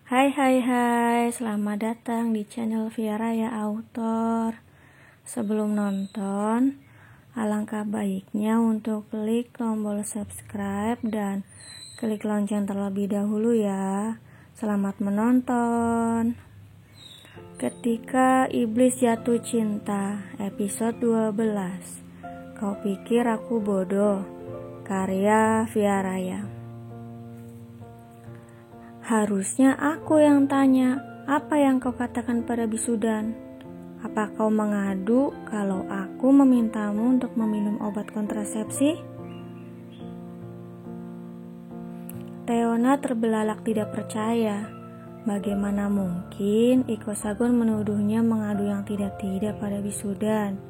Hai, selamat datang di channel Via Raya Autor. Sebelum nonton, alangkah baiknya untuk klik tombol subscribe dan klik lonceng terlebih dahulu ya. Selamat menonton. Ketika Iblis Jatuh Cinta, episode 12. Kau pikir aku bodoh? Karya Via Raya. Harusnya aku yang tanya, apa yang kau katakan pada bisudan? Apa kau mengadu kalau aku memintamu untuk meminum obat kontrasepsi? Teona terbelalak tidak percaya. Bagaimana mungkin Iko Sagon menuduhnya mengadu yang tidak-tidak pada bisudan?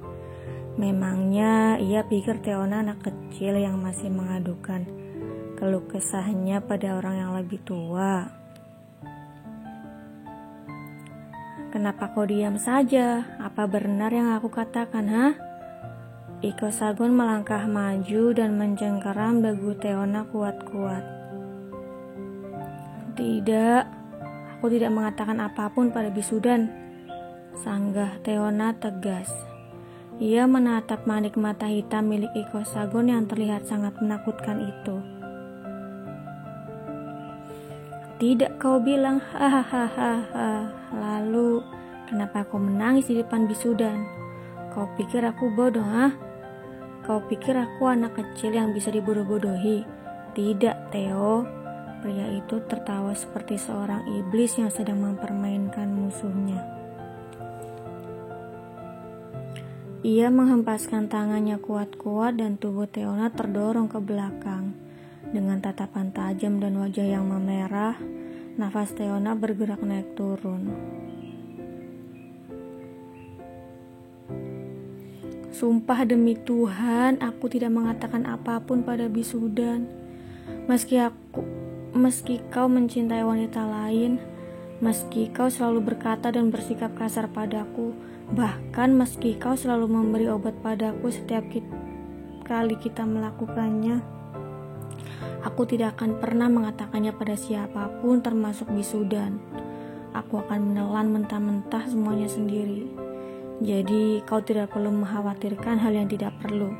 Memangnya ia pikir Teona anak kecil yang masih mengadukan keluh kesahnya pada orang yang lebih tua. Kenapa kau diam saja? Apa benar yang aku katakan, ha? Iko Sagon melangkah maju dan mencengkeram dagu Teona kuat-kuat. Tidak, aku tidak mengatakan apapun pada bisudan, sanggah Teona tegas. Ia menatap manik mata hitam milik Iko Sagon yang terlihat sangat menakutkan itu. Tidak, kau bilang, hahaha. Lalu, kenapa kau menangis di depan bisudan? Kau pikir aku bodoh, ha? Kau pikir aku anak kecil yang bisa dibodoh-bodohi? Tidak, Theo. Pria itu tertawa seperti seorang iblis yang sedang mempermainkan musuhnya. Ia menghempaskan tangannya kuat-kuat dan tubuh Teona terdorong ke belakang. Dengan tatapan tajam dan wajah yang memerah, nafas Teona bergerak naik turun. Sumpah demi Tuhan, aku tidak mengatakan apapun pada bisudan. Meski kau mencintai wanita lain, meski kau selalu berkata dan bersikap kasar padaku, bahkan meski kau selalu memberi obat padaku setiap kali kita melakukannya, aku tidak akan pernah mengatakannya pada siapapun termasuk bisudan. Aku akan menelan mentah-mentah semuanya sendiri. Jadi kau tidak perlu mengkhawatirkan hal yang tidak perlu.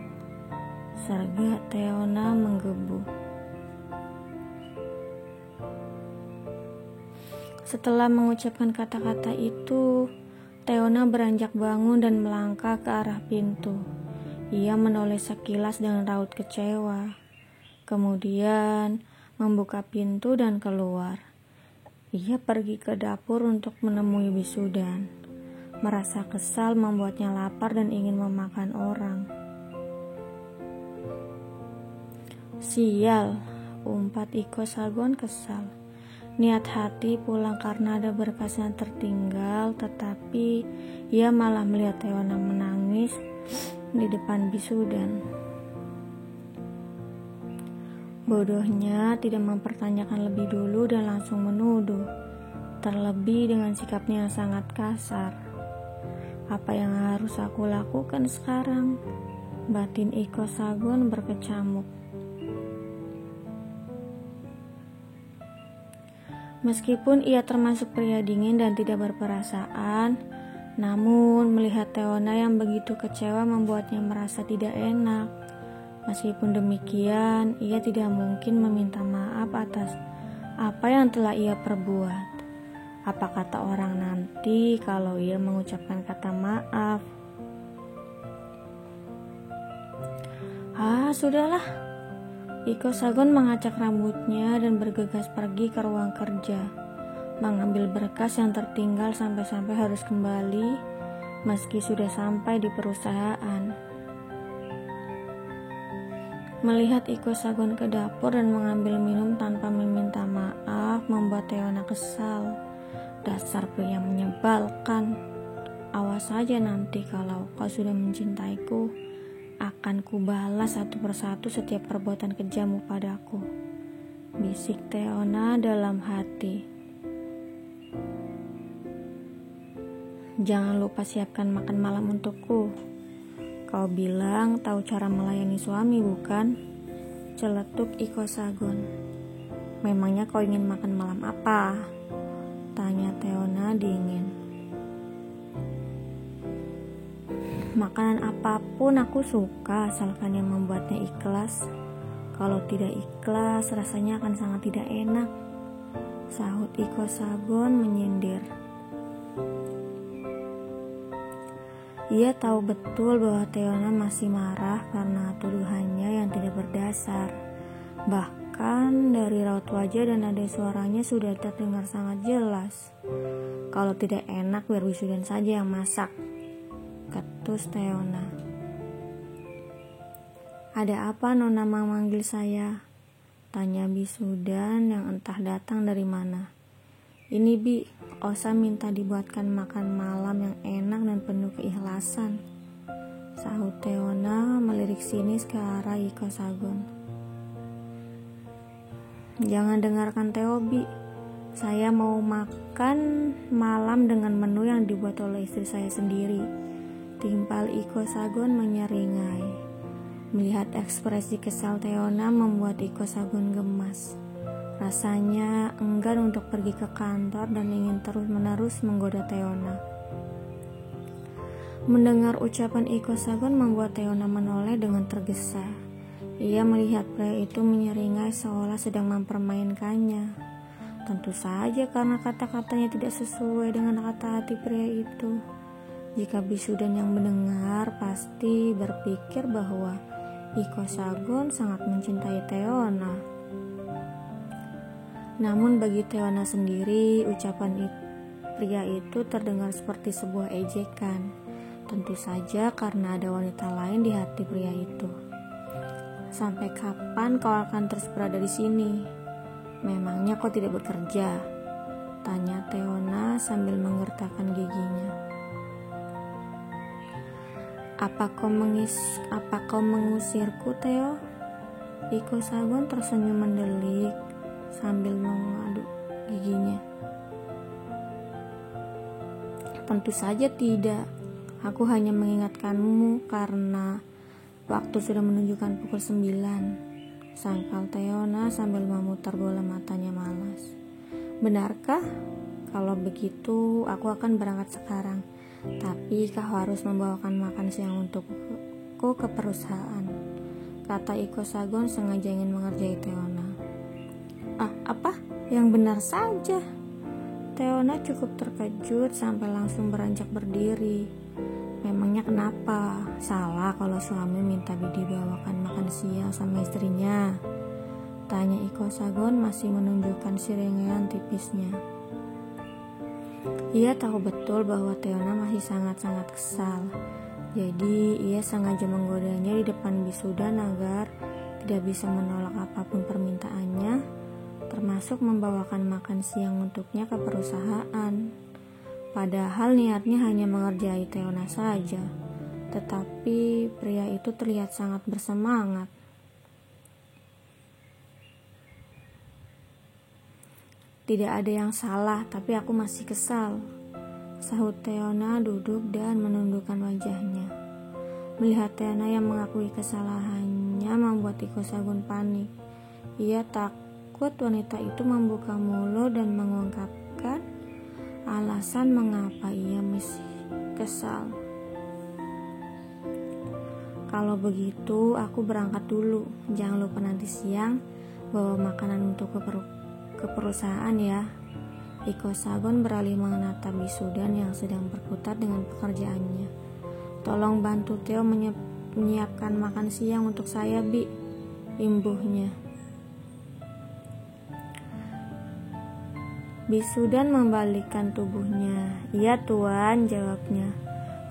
Serga Teona menggebu. Setelah mengucapkan kata-kata itu, Teona beranjak bangun dan melangkah ke arah pintu. Ia menoleh sekilas dengan raut kecewa. Kemudian membuka pintu dan keluar. Ia pergi ke dapur untuk menemui bisudan. Merasa kesal membuatnya lapar dan ingin memakan orang. Sial, umpat Iko Sagon kesal. Niat hati pulang karena ada berkas yang tertinggal, tetapi ia malah melihat Teona menangis di depan bisudan. Bodohnya tidak mempertanyakan lebih dulu dan langsung menuduh, terlebih dengan sikapnya yang sangat kasar. Apa yang harus aku lakukan sekarang? Batin Iko Sagon berkecamuk. Meskipun ia termasuk pria dingin dan tidak berperasaan, namun melihat Teona yang begitu kecewa membuatnya merasa tidak enak. Meskipun demikian, ia tidak mungkin meminta maaf atas apa yang telah ia perbuat. Apa kata orang nanti kalau ia mengucapkan kata maaf? Sudahlah. Iko Sagon mengacak rambutnya dan bergegas pergi ke ruang kerja, mengambil berkas yang tertinggal sampai-sampai harus kembali meski sudah sampai di perusahaan. Melihat Iko Sagon ke dapur dan mengambil minum tanpa meminta maaf membuat Teona kesal. Dasar pria yang menyebalkan. Awas saja nanti kalau kau sudah mencintaiku, akan kubalas satu persatu setiap perbuatan kejammu padaku, bisik Teona dalam hati. Jangan lupa siapkan makan malam untukku. Kau bilang tahu cara melayani suami, bukan? Celetuk Iko Sagon. Memangnya kau ingin makan malam apa? Teona dingin. Makanan apapun aku suka asalkan yang membuatnya ikhlas. Kalau tidak ikhlas rasanya akan sangat tidak enak, sahut Iko Sagon menyindir. Ia tahu betul bahwa Teona masih marah karena tuduhannya yang tidak berdasar. Bahkan dari raut wajah dan nada suaranya sudah terdengar sangat jelas. Kalau tidak enak biar Bisudan saja yang masak, ketus Teona. Ada apa Nona memanggil saya? Tanya Bisudan yang entah datang dari mana. Ini Bi, Osa minta dibuatkan makan malam yang enak dan penuh keikhlasan, sahut Teona melirik sinis ke arah Iko Sagon. Jangan dengarkan Teo Bi, saya mau makan malam dengan menu yang dibuat oleh istri saya sendiri, timpal Iko Sagon menyeringai. Melihat ekspresi kesal Teona membuat Iko Sagon gemas. Rasanya enggan untuk pergi ke kantor dan ingin terus-menerus menggoda Teona. Mendengar ucapan Iko Sagon membuat Teona menoleh dengan tergesa. Ia melihat pria itu menyeringai seolah sedang mempermainkannya. Tentu saja karena kata-katanya tidak sesuai dengan kata hati pria itu. Jika Bisudan yang mendengar pasti berpikir bahwa Iko Sagon sangat mencintai Teona. Namun bagi Teona sendiri, ucapan pria itu terdengar seperti sebuah ejekan. Tentu saja karena ada wanita lain di hati pria itu. Sampai kapan kau akan terus berada di sini? Memangnya kau tidak bekerja? Tanya Teona sambil menggertakkan giginya. Apa kau mengusirku, Teo? Iko Sagon tersenyum mendelik sambil mengaduk giginya. Tentu saja tidak. Aku hanya mengingatkanmu karena waktu sudah menunjukkan pukul 9, sangkal Teona sambil memutar bola matanya malas. Benarkah? Kalau begitu aku akan berangkat sekarang. Tapi kau harus membawakan makan siang untukku ke perusahaan, kata Iko Sagon sengaja ingin mengerjai Teona. Apa? Yang benar saja. Teona cukup terkejut sampai langsung beranjak berdiri. Memangnya kenapa? Salah kalau suami minta dibawakan makan siang sama istrinya? Tanya Iko Sagon masih menunjukkan siringan tipisnya. Ia tahu betul bahwa Teona masih sangat-sangat kesal. Jadi ia sengaja menggodanya di depan Bisudan agar tidak bisa menolak apapun permintaannya, termasuk membawakan makan siang untuknya ke perusahaan. Padahal niatnya hanya mengerjai Teona saja. Tetapi pria itu terlihat sangat bersemangat. Tidak ada yang salah, tapi aku masih kesal, sahut Teona duduk dan menundukkan wajahnya. Melihat Teona yang mengakui kesalahannya membuat Iko Sagon panik. Ia takut wanita itu membuka mulut dan mengungkapkan alasan mengapa ia masih kesal. Kalau begitu aku berangkat dulu. Jangan lupa nanti siang bawa makanan untuk ke perusahaan ya. Iko Sagon beralih menatap Bisudan yang sedang berkutat dengan pekerjaannya. Tolong bantu Teo menyiapkan makan siang untuk saya, Bi, imbuhnya. Bisudan membalikkan tubuhnya. Iya tuan, jawabnya.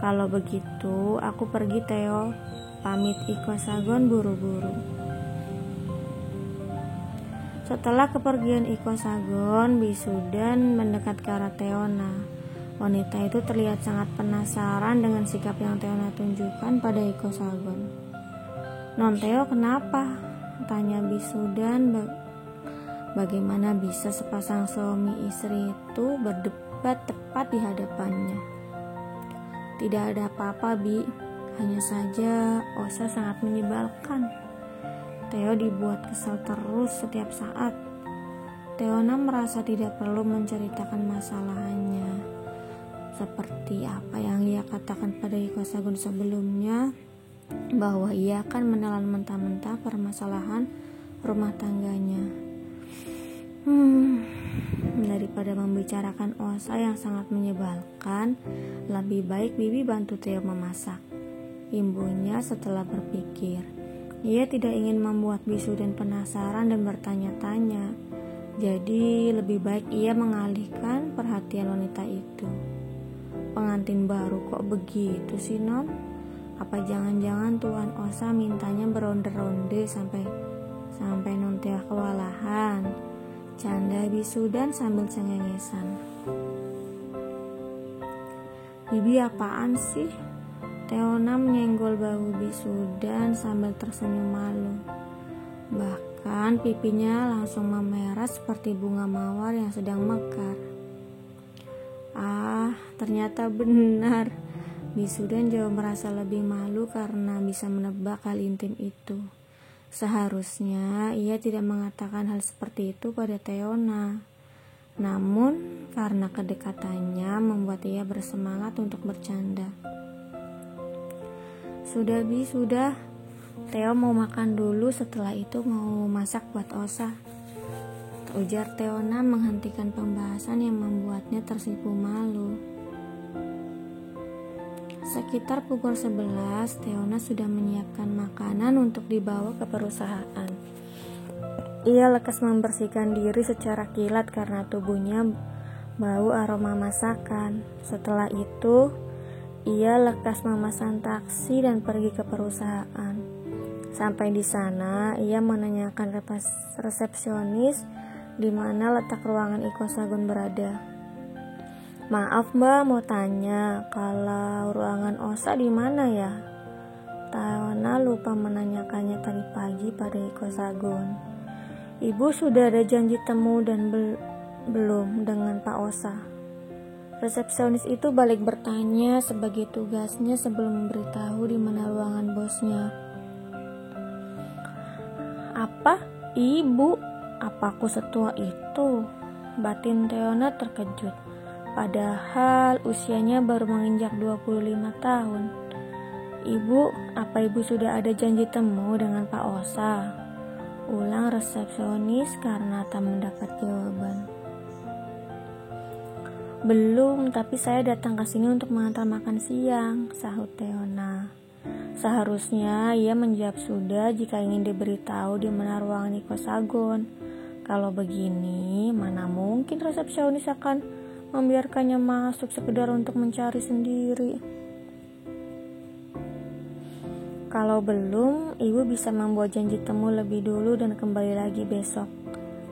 Kalau begitu aku pergi Teo, pamit Iko Sagon buru-buru. Setelah kepergian Iko Sagon, Bisudan mendekat ke arah Teona. Wanita itu terlihat sangat penasaran dengan sikap yang Teona tunjukkan pada Iko Sagon. Non Teo kenapa? Tanya Bisudan. Bagaimana bisa sepasang suami istri itu berdebat tepat di hadapannya? Tidak ada apa-apa, Bi. Hanya saja Osa sangat menyebalkan. Teo dibuat kesal terus setiap saat. Teona merasa tidak perlu menceritakan masalahnya. Seperti apa yang ia katakan pada Iko Sagon sebelumnya, bahwa ia akan menelan mentah-mentah permasalahan rumah tangganya. Daripada membicarakan Osa yang sangat menyebalkan, lebih baik Bibi bantu Theo memasak. Imbunya setelah berpikir. Ia tidak ingin membuat bisu dan penasaran dan bertanya-tanya. Jadi lebih baik ia mengalihkan perhatian wanita itu. Pengantin baru kok begitu sih, Non? Apa jangan-jangan Tuan Osa mintanya beronde-ronde sampai Non Theo kewalahan? Canda Bisudan sambil cengengesan. Bibi apaan sih? Teona menyenggol bahu Bisudan sambil tersenyum malu. Bahkan pipinya langsung memerah seperti bunga mawar yang sedang mekar. Ternyata benar. Bisudan jauh merasa lebih malu karena bisa menebak hal intim itu. Seharusnya ia tidak mengatakan hal seperti itu pada Teona. Namun karena kedekatannya membuat ia bersemangat untuk bercanda. Sudah Bi, sudah. Theo mau makan dulu, setelah itu mau masak buat Osa, ujar Teona menghentikan pembahasan yang membuatnya tersipu malu. Sekitar pukul 11, Teona sudah menyiapkan makanan untuk dibawa ke perusahaan. Ia lekas membersihkan diri secara kilat karena tubuhnya bau aroma masakan. Setelah itu, ia lekas memesan taksi dan pergi ke perusahaan. Sampai di sana, ia menanyakan resepsionis di mana letak ruangan Iko Sagon berada. Maaf Mbak, mau tanya, kalau ruangan Osa di mana ya? Teona lupa menanyakannya tadi pagi pada Iko Sagon. Ibu sudah ada janji temu dan belum dengan Pak Osa? Resepsionis itu balik bertanya sebagai tugasnya sebelum memberitahu di mana ruangan bosnya. Apa? Ibu? Apaku setua itu? Batin Teona terkejut. Padahal usianya baru menginjak 25 tahun. Ibu, apa ibu sudah ada janji temu dengan Pak Osa? Ulang resepsionis karena tak mendapat jawaban. Belum, tapi saya datang ke sini untuk mengantar makan siang, sahut Teona. Seharusnya ia menjawab sudah jika ingin diberitahu di mana ruangan Iko Sagon. Kalau begini, mana mungkin resepsionis akan membiarkannya masuk sekedar untuk mencari sendiri. Kalau belum, ibu bisa membuat janji temu lebih dulu dan kembali lagi besok,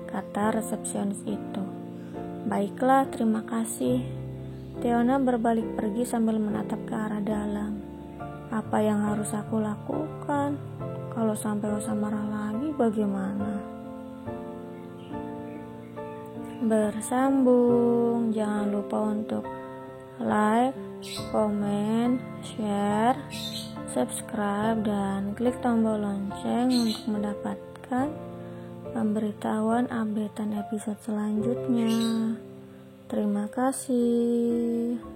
kata resepsionis itu. Baiklah, terima kasih. Teona berbalik pergi sambil menatap ke arah dalam. Apa yang harus aku lakukan? Kalau sampai Osa marah lagi bagaimana? Bersambung. Jangan lupa untuk like, komen, share, subscribe, dan klik tombol lonceng untuk mendapatkan pemberitahuan updatean episode selanjutnya. Terima kasih.